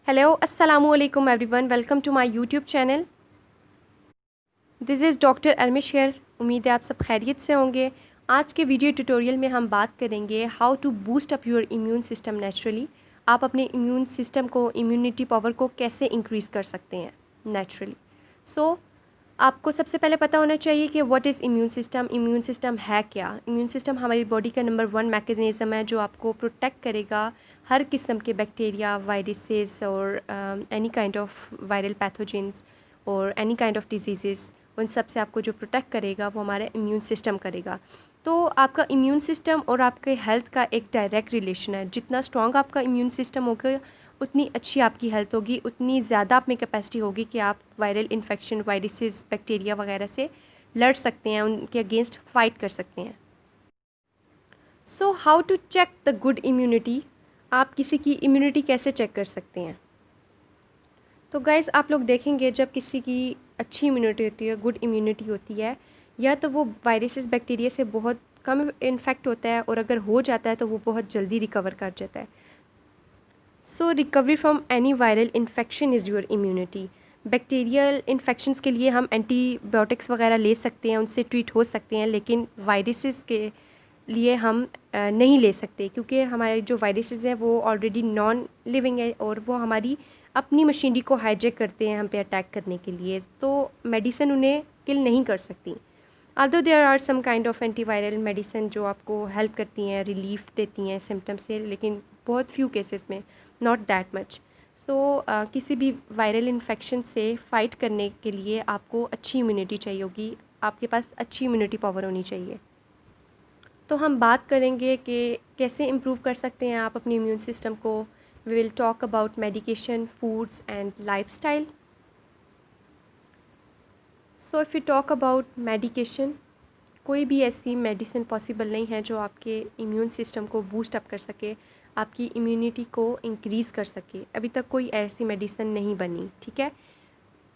Hello अस्सलामु अलैकुम everyone, welcome to my YouTube channel. This is doctor Armish here. उम्मीद है आप सब खैरियत से होंगे। आज के वीडियो ट्यूटोरियल में हम बात करेंगे how to boost up your immune system naturally. आप अपने इम्यून सिस्टम को, इम्यूनिटी पावर को कैसे इंक्रीज़ कर सकते हैं नेचुरली। आपको सबसे पहले पता होना चाहिए कि what is immune system. Immune system है क्या? इम्यून सिस्टम हमारी बॉडी का नंबर 1 मैकेनिज़्म है जो आपको प्रोटेक्ट करेगा हर किस्म के बैक्टीरिया, वायरसेस और any kind of viral pathogens और एनी काइंड ऑफ डिजीज़, उन सब से आपको जो प्रोटेक्ट करेगा वो हमारा इम्यून सिस्टम करेगा। तो आपका इम्यून सिस्टम और आपके हेल्थ का एक डायरेक्ट रिलेशन है। जितना स्ट्रॉन्ग आपका इम्यून सिस्टम होगा उतनी अच्छी आपकी हेल्थ होगी, उतनी ज़्यादा आप में कैपेसिटी होगी कि आप वायरल इन्फेक्शन, वायरसेस, बैक्टीरिया वगैरह से लड़ सकते हैं, उनके अगेंस्ट फाइट कर सकते हैं। So how to check the good immunity. आप किसी की इम्यूनिटी कैसे चेक कर सकते हैं? तो गाइज़, आप लोग देखेंगे जब किसी की अच्छी इम्यूनिटी होती है, गुड इम्यूनिटी होती है, या तो वो वायरसेस, बैक्टीरिया से बहुत कम इन्फेक्ट होता है, और अगर हो जाता है तो वो बहुत जल्दी रिकवर कर जाता है। So recovery from any viral infection is your immunity. Bacterial infections के लिए हम एंटीबायोटिक्स वगैरह ले सकते हैं, उनसे ट्रीट हो सकते हैं, लेकिन वायरसेस के लिए हम नहीं ले सकते, क्योंकि हमारे जो वायरसेस हैं वो ऑलरेडी नॉन लिविंग है और वो हमारी अपनी मशीनरी को हाईजैक करते हैं हम पे अटैक करने के लिए, तो मेडिसिन उन्हें किल नहीं कर सकती। although there are some kind of antiviral medicine जो आपको हेल्प करती हैं, रिलीफ देती हैं सिम्टम्स से, लेकिन बहुत फ्यू केसेस में, नॉट दैट मच। सो किसी भी वायरल इन्फेक्शन से फ़ाइट करने के लिए आपको अच्छी इम्यूनिटी चाहिए होगी, आपके पास अच्छी इम्यूनिटी पावर होनी चाहिए। तो हम बात करेंगे कि कैसे इम्प्रूव कर सकते हैं आप अपनी इम्यून सिस्टम को। We will talk about medication, foods and lifestyle. So if you talk about medication, कोई भी ऐसी मेडिसिन पॉसिबल नहीं है जो आपके इम्यून सिस्टम को बूस्ट अप कर सके, आपकी इम्यूनिटी को इंक्रीज़ कर सके। अभी तक कोई ऐसी मेडिसिन नहीं बनी, ठीक है।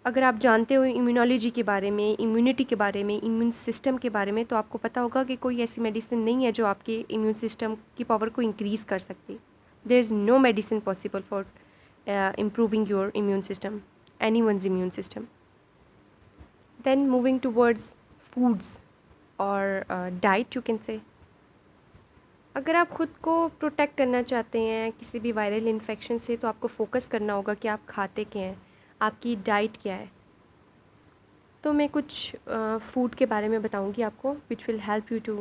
अगर आप जानते हो इम्यूनोलॉजी के बारे में, इम्यूनिटी के बारे में, इम्यून सिस्टम के बारे में, तो आपको पता होगा कि कोई ऐसी मेडिसिन नहीं है जो आपके इम्यून सिस्टम की पावर को इंक्रीज़ कर सकती। There is no medicine possible for improving your immune system, any once immune system. Then moving towards foods और डाइट, यू कैन से। अगर आप ख़ुद को प्रोटेक्ट करना चाहते हैं किसी भी वायरल इन्फेक्शन से, तो आपको फोकस करना होगा कि आप खाते क्या हैं, आपकी डाइट क्या है। तो मैं कुछ फूड के बारे में बताऊंगी आपको, which will help you to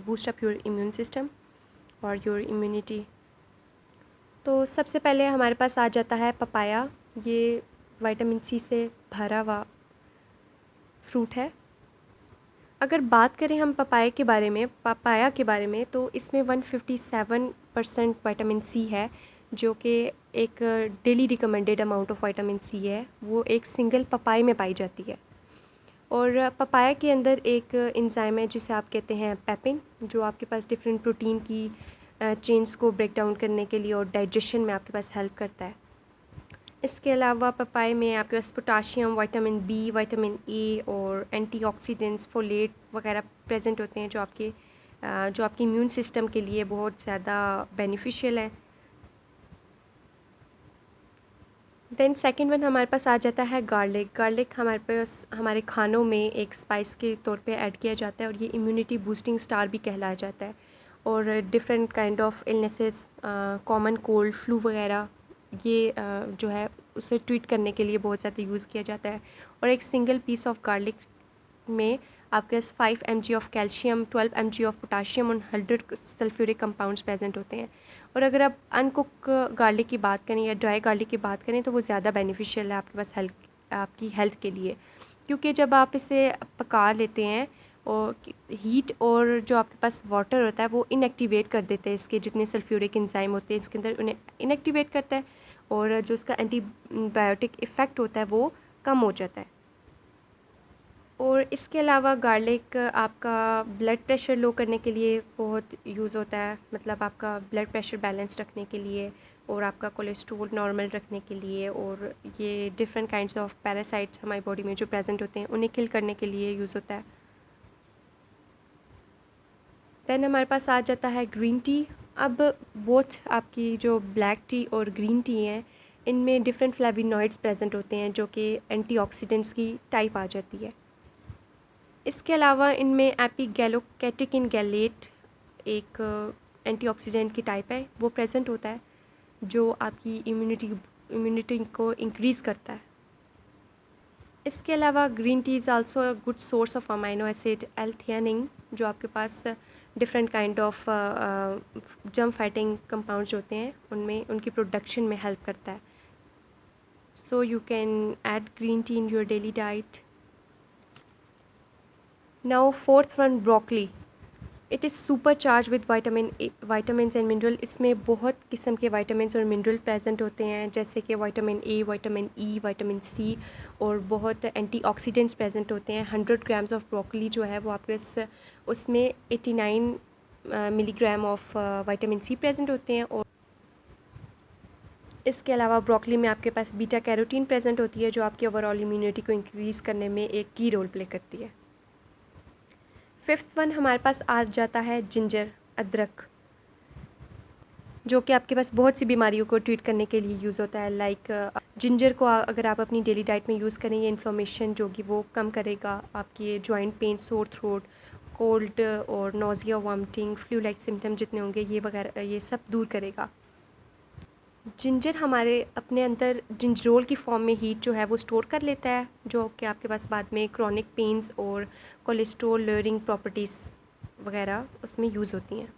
boost up your immune system और योर इम्यूनिटी। तो सबसे पहले हमारे पास आ जाता है पपाया। ये विटामिन सी से भरा हुआ फ्रूट है। अगर बात करें हम पपाया के बारे में, तो इसमें 157% विटामिन सी है, जो कि एक daily recommended amount of vitamin C है, वो एक सिंगल पपाए में पाई जाती है। और पपाया के अंदर एक एंजाइम है जिसे आप कहते हैं पेपिन, जो आपके पास डिफरेंट प्रोटीन की चेन्स को ब्रेक डाउन करने के लिए और डाइजेशन में आपके पास हेल्प करता है। इसके अलावा पपाए में आपके पास potassium, vitamin B, vitamin A और एंटीऑक्सीडेंट्स, फोलेट वगैरह प्रेजेंट होते हैं, जो आपके इम्यून सिस्टम के लिए बहुत ज़्यादा बेनिफिशियल है। देन सेकंड वन हमारे पास आ जाता है गार्लिक। गार्लिक हमारे पास हमारे खानों में एक स्पाइस के तौर पे ऐड किया जाता है, और ये इम्यूनिटी बूस्टिंग स्टार भी कहलाया जाता है। और different kind of illnesses, common cold, flu वगैरह, ये जो है उसे ट्रीट करने के लिए बहुत ज़्यादा यूज़ किया जाता है। और एक सिंगल पीस ऑफ गार्लिक में आपके पास 5 mg of calcium, 12 mg of potassium और 100 सल्फ्यूरिक कंपाउंड्स प्रेजेंट होते हैं। और अगर आप अनकुक गार्लिक की बात करें या ड्राई गार्लिक की बात करें, तो वो ज़्यादा बेनिफिशियल है आपके पास आपकी हेल्थ के लिए, क्योंकि जब आप इसे पका लेते हैं और हीट और जो आपके पास वाटर होता है वो इनएक्टिवेट कर देते हैं इसके जितने सल्फ्यूरिक एंजाइम होते हैं इसके अंदर, उन्हें इनएक्टिवेट करता है, और जो इसका एंटीबायोटिक इफ़ेक्ट होता है वो कम हो जाता है। और इसके अलावा गार्लिक आपका ब्लड प्रेशर लो करने के लिए बहुत यूज़ होता है, मतलब आपका ब्लड प्रेशर बैलेंस रखने के लिए और आपका कोलेस्ट्रॉल नॉर्मल रखने के लिए, और ये डिफरेंट काइंड्स ऑफ पैरासाइट्स हमारी बॉडी में जो प्रेजेंट होते हैं उन्हें किल करने के लिए यूज़ होता है। देन हमारे पास आ जाता है ग्रीन टी। अब बोथ आपकी जो ब्लैक टी और ग्रीन टी हैं, इनमें डिफरेंट फ्लेवोनॉइड्स प्रेजेंट होते हैं जो कि एंटीऑक्सीडेंट्स की टाइप आ जाती है। इसके अलावा इनमें एपिगैलोकैटेकिन गैलेट एक एंटीऑक्सीडेंट की टाइप है, वो प्रेजेंट होता है जो आपकी इम्यूनिटी को इंक्रीज़ करता है। इसके अलावा green tea is also a good source of amino acid L theanine, जो आपके पास different kind of germ fighting compounds होते हैं उनमें उनकी प्रोडक्शन में हेल्प करता है। So you can add green tea in your daily diet. Now fourth one, broccoli. It is super charge with vitamin and mineral. इसमें बहुत किस्म के वाइटामिन और मिनरल प्रेजेंट होते हैं, जैसे कि vitamin A, vitamin E, vitamin C, और बहुत एंटीऑक्सीडेंट्स प्रेजेंट होते हैं। 100 ग्राम्स ऑफ ब्रोकली जो है वो आपके उसमें 89 milligram of vitamin C present होते हैं। और इसके अलावा ब्रोकली में आपके पास बीटा कैरोटीन प्रेजेंट होती है जो आपकी ओवरऑल इम्यूनिटी को इंक्रीज़ करने में एक की रोल प्ले करती है। फिफ्थ वन हमारे पास आ जाता है जिंजर, अदरक, जो कि आपके पास बहुत सी बीमारियों को ट्रीट करने के लिए यूज़ होता है। लाइक जिंजर को अगर आप अपनी डेली डाइट में यूज़ करें, ये इन्फ्लेमेशन जो कि वो कम करेगा, आपकी joint pain, sore throat, cold और nausea, vomiting, flu like symptom जितने होंगे ये वगैरह ये सब दूर करेगा। जिंजर हमारे अपने अंदर जिंजरोल की फॉर्म में हीट जो है वो स्टोर कर लेता है, जो कि आपके पास बाद में क्रॉनिक पेन्स और कोलेस्ट्रॉल लोअरिंग प्रॉपर्टीज़ वगैरह उसमें यूज़ होती हैं।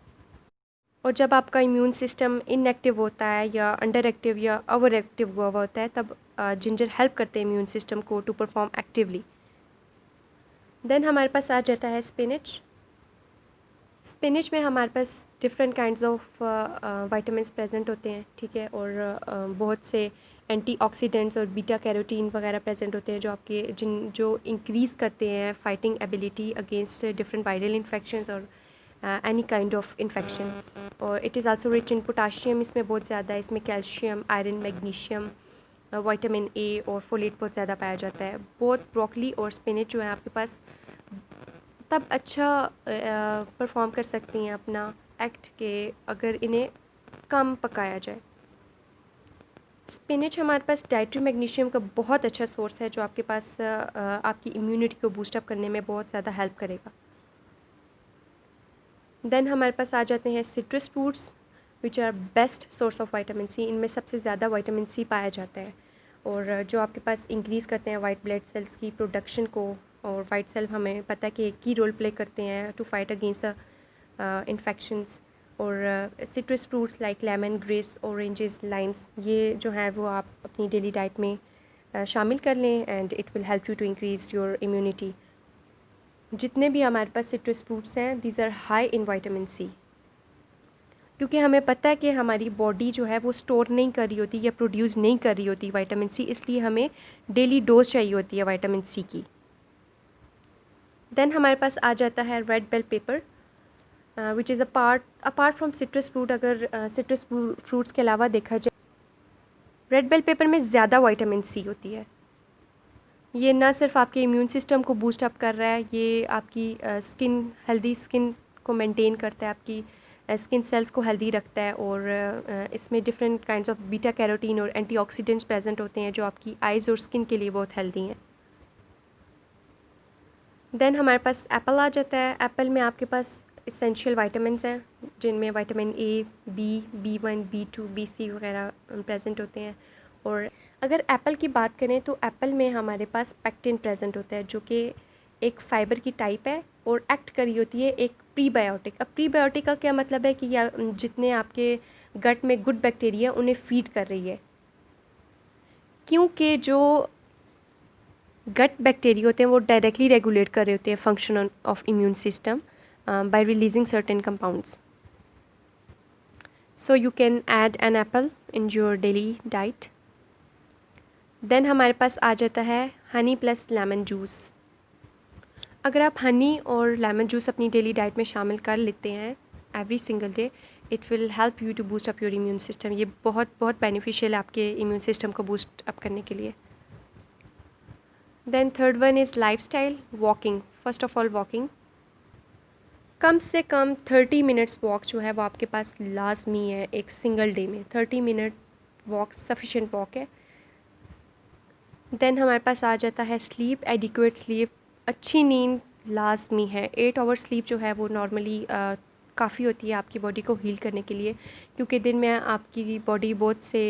और जब आपका इम्यून सिस्टम इनएक्टिव होता है या अंडर एक्टिव या ओवर एक्टिव हुआ होता है, तब जिंजर हेल्प करते हैं इम्यून सिस्टम को टू परफॉर्म एक्टिवली। देन हमारे पास आ जाता है स्पिनच। स्पिनच में हमारे पास different kinds of vitamins present होते हैं, ठीक है, और बहुत से एंटीऑक्सीडेंट्स और बीटा कैरोटीन वगैरह प्रेजेंट होते हैं जो आपके जो इंक्रीज़ करते हैं fighting ability against different viral infections और एनी काइंड ऑफ इन्फेक्शन। और it is also rich in potassium, इसमें बहुत ज़्यादा है, इसमें calcium, iron, magnesium, vitamin A और फोलेट बहुत ज़्यादा पाया जाता है। बहुत ब्रोकली और स्पिनच जो है आपके पास तब अच्छा परफॉर्म कर सकती हैं अपना एक्ट के अगर इन्हें कम पकाया जाए। स्पिनच हमारे पास डाइट्री मैग्नीशियम का बहुत अच्छा सोर्स है जो आपके पास आपकी इम्यूनिटी को बूस्टअप करने में बहुत ज़्यादा हेल्प करेगा। देन हमारे पास आ जाते हैं citrus fruits which are best source of vitamin C. इनमें सबसे ज़्यादा विटामिन सी पाया जाता है और जो आपके पास इंक्रीज़ करते हैं वाइट ब्लड सेल्स की प्रोडक्शन को। और वाइट सेल हमें पता है कि एक की रोल प्ले करते हैं टू फाइट अगेंस्ट इन्फेक्शंस। और citrus fruits like lemon, grapes, oranges, Lyme's, ये जो है वो आप अपनी डेली डाइट में शामिल कर लें and it will help you to increase your immunity. जितने भी हमारे पास सिट्रस फ्रूट्स हैं these are high in vitamin C, क्योंकि हमें पता है कि हमारी बॉडी जो है वो स्टोर नहीं कर रही होती या प्रोड्यूस नहीं कर रही होती विटामिन सी, इसलिए हमें डेली डोज चाहिए होती है विटामिन सी की। देन हमारे पास आ जाता है red bell pepper which is apart from citrus fruit. अगर सिट्रस फ्रूट्स के अलावा देखा जाए, रेड बेल पेपर में ज़्यादा विटामिन सी होती है। ये ना सिर्फ आपके इम्यून सिस्टम को बूस्ट अप कर रहा है, ये आपकी हेल्दी स्किन को मेंटेन करता है, आपकी स्किन सेल्स को हेल्दी रखता है। और इसमें different kinds of beta carotene और एंटीऑक्सीडेंट्स प्रेजेंट होते हैं जो आपकी आइज़ और स्किन के लिए बहुत हेल्दी हैं। देन हमारे पास एप्पल आ जाता है। एप्पल में आपके पास इसेंशियल वाइटामिन हैं जिनमें vitamin A, B, B1, B2, BC वगैरह प्रेजेंट होते हैं। और अगर एप्पल की बात करें तो एप्पल में हमारे पास पैक्टिन प्रेजेंट होता है जो कि एक फाइबर की टाइप है और एक्ट करी होती है एक प्रीबायोटिक। अब प्रीबायोटिक का क्या मतलब है कि या जितने आपके गट में गुड बैक्टीरिया उन्हें फीड कर रही है, क्योंकि जो गट बैक्टीरिया होते हैं वो डायरेक्टली रेगुलेट कर रहे होते हैं function of immune system by releasing certain compounds. So you can add an apple in your daily diet. Then हमारे पास आ जाता है हनी प्लस लेमन जूस। अगर आप हनी और लेमन जूस अपनी डेली डाइट में शामिल कर लेते हैं every single day, it will help you to boost up your immune system. ये बहुत बहुत बेनिफिशियल है आपके इम्यून सिस्टम को बूस्ट अप करने के लिए। Then third one is lifestyle, walking. First of all walking, कम से कम 30 मिनट्स वॉक जो है वो आपके पास लाजमी है एक सिंगल डे में। 30 मिनट वॉक सफिशेंट वॉक है। देन हमारे पास आ जाता है स्लीप, एडिक्वेट स्लीप। अच्छी नींद लाजमी है। 8 आवर स्लीप जो है वो नॉर्मली काफ़ी होती है आपकी बॉडी को हील करने के लिए, क्योंकि दिन में आपकी बॉडी बहुत से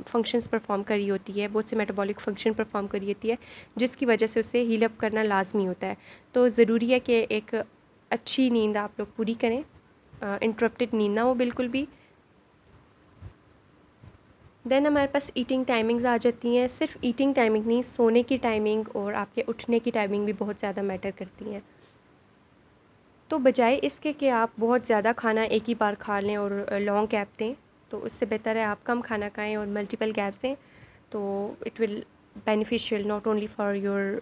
फंक्शंस परफॉर्म कर रही होती है, बहुत से मेटाबॉलिक फंक्शन परफॉर्म कर रही होती है, जिसकी वजह से उसे हील अप करना लाजमी होता है। तो ज़रूरी है कि एक अच्छी नींद आप लोग पूरी करें, इंटरप्टेड नींद ना हो बिल्कुल भी। देन हमारे पास ईटिंग टाइमिंग्स आ जाती हैं। सिर्फ ईटिंग टाइमिंग नहीं, सोने की टाइमिंग और आपके उठने की टाइमिंग भी बहुत ज़्यादा मैटर करती हैं। तो बजाय इसके कि आप बहुत ज़्यादा खाना एक ही बार खा लें और लॉन्ग गैप दें, तो उससे बेहतर है आप कम खाना खाएं और मल्टीपल गैप्स दें। तो it will beneficial not only for your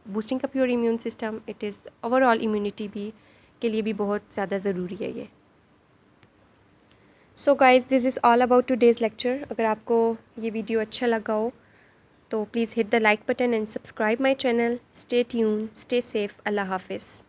boosting up your immune system, it is overall immunity भी के लिए भी बहुत ज़्यादा ज़रूरी है ये। So guys, this is all about today's lecture. अगर आपको ये वीडियो अच्छा लगा हो तो please hit the like button and subscribe my channel. Stay tune, stay safe. अल्लाह हाफिज़।